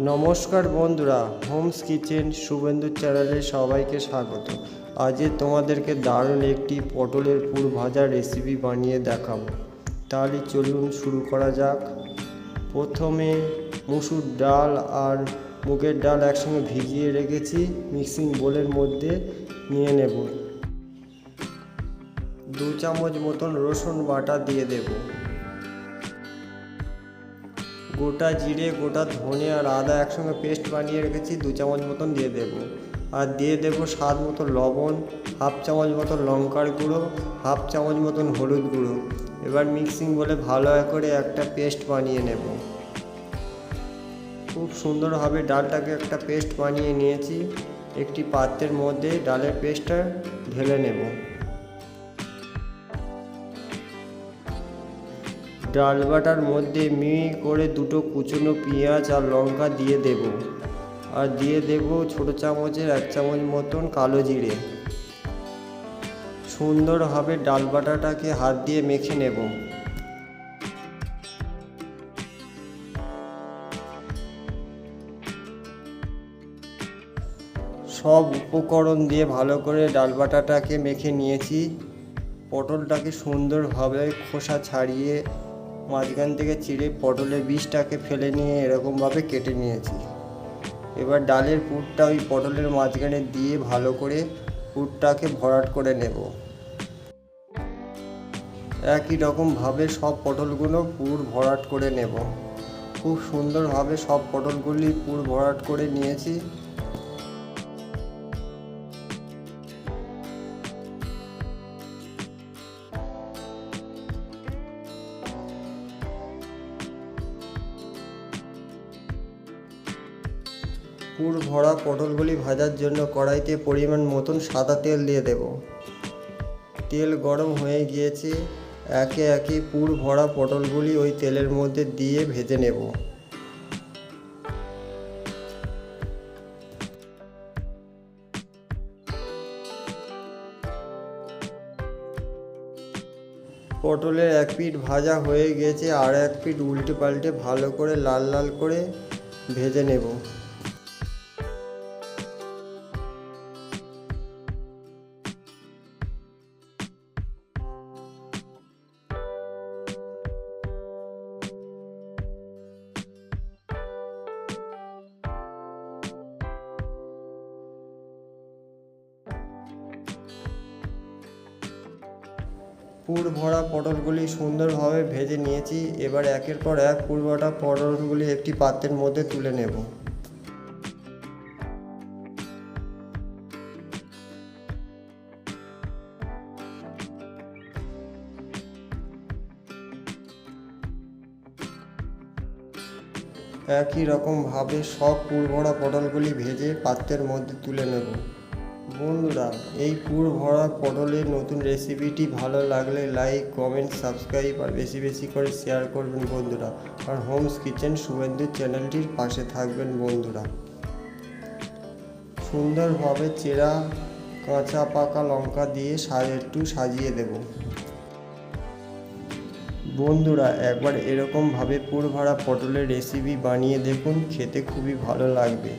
নমস্কার বন্ধুরা, Holmes kitchen Suvendu চ্যানেলে সবাইকে স্বাগত। আজ তোমাদেরকে দারুণ একটি পটলের পুর ভাজা রেসিপি বানিয়ে দেখাবো। তাহলে চলুন শুরু করা যাক। প্রথমে মুসুর ডাল আর মুগের ডাল একসঙ্গে ভিজিয়ে রেখেছি, মিক্সিং বোলের মধ্যে নিয়ে নেব। 2 চামচ মতন রসুন বাটা দিয়ে দেব। গোটা জিরে, গোটা ধনে আর আদা একসঙ্গে পেস্ট বানিয়ে রেখেছি, 2 চামচ মতন দিয়ে দেব। আর দিয়ে দেব স্বাদ মতো লবণ, হাফ চামচ মতন লঙ্কার গুঁড়ো, হাফ চামচ মতন হলুদ গুঁড়ো। এবার মিক্সিং বলে ভালো করে একটা পেস্ট বানিয়ে নেব। খুব সুন্দরভাবে ডালটাকে একটা পেস্ট বানিয়ে নিয়েছি। একটি পাত্রের মধ্যে ডালের পেস্টটা ঢেলে নেব। ডাল বাটার মধ্যে মিহি করে 2টো কুচনো পেঁয়াজ আর লঙ্কা দিয়ে দেব। আর দিয়ে দেব ছোটো চামচের 1 চামচ মতন কালো জিরে। সুন্দরভাবে ডাল বাটাটাকে হাত দিয়ে মেখে নেব। সব উপকরণ দিয়ে ভালো করে ডাল বাটাটাকে মেখে নিয়েছি। পটলটাকে সুন্দরভাবে খোসা ছাড়িয়ে মাঝখান থেকে চিড়ে পটলের বীজটাকে ফেলে নিয়ে এরকমভাবে কেটে নিয়েছি। এবার ডালের পুরটা ওই পটলের মাঝখানে দিয়ে ভালো করে পুরটাকে ভরাট করে নেব। একই রকমভাবে সব পটলগুলো পুর ভরাট করে নেব। খুব সুন্দরভাবে সব পটলগুলি পুর ভরাট করে নিয়েছি। পুর ভরা পটলগুলি ভাজার জন্য কড়াইতে পরিমাণ মতন সাদা তেল দিয়ে দেব। তেল গরম হয়ে গিয়েছে, একে একে পুর ভরা পটলগুলি ওই তেলের মধ্যে দিয়ে ভেজে নেব। পটলের এক পিঠ ভাজা হয়ে গেছে, আর এক পিঠ উল্টে পাল্টে ভালো করে লাল লাল করে ভেজে নেব। পুর ভরা পটলগুলি সুন্দরভাবে ভেজে নিয়েছি। এবার একের পর এক পুর ভরা পটলগুলি একটি পাত্রের মধ্যে তুলে নেব। একই রকমভাবে সব পুর ভরা পটলগুলি ভেজে পাত্রের মধ্যে তুলে নেব। বন্ধুরা, এই পুর ভরা পটলের নতুন রেসিপিটি ভালো লাগলে লাইক, কমেন্ট, সাবস্ক্রাইব আর বেশি বেশি করে শেয়ার করবেন বন্ধুরা। আর হোমস কিচেন শুভেন্দু চ্যানেলটির পাশে থাকবেন বন্ধুরা। সুন্দরভাবে চেরা কাঁচা পাকা লঙ্কা দিয়ে একটু সাজিয়ে দেব। বন্ধুরা, একবার এরকমভাবে পুর ভরা পটলের রেসিপি বানিয়ে দেখুন, খেতে খুবই ভালো লাগবে।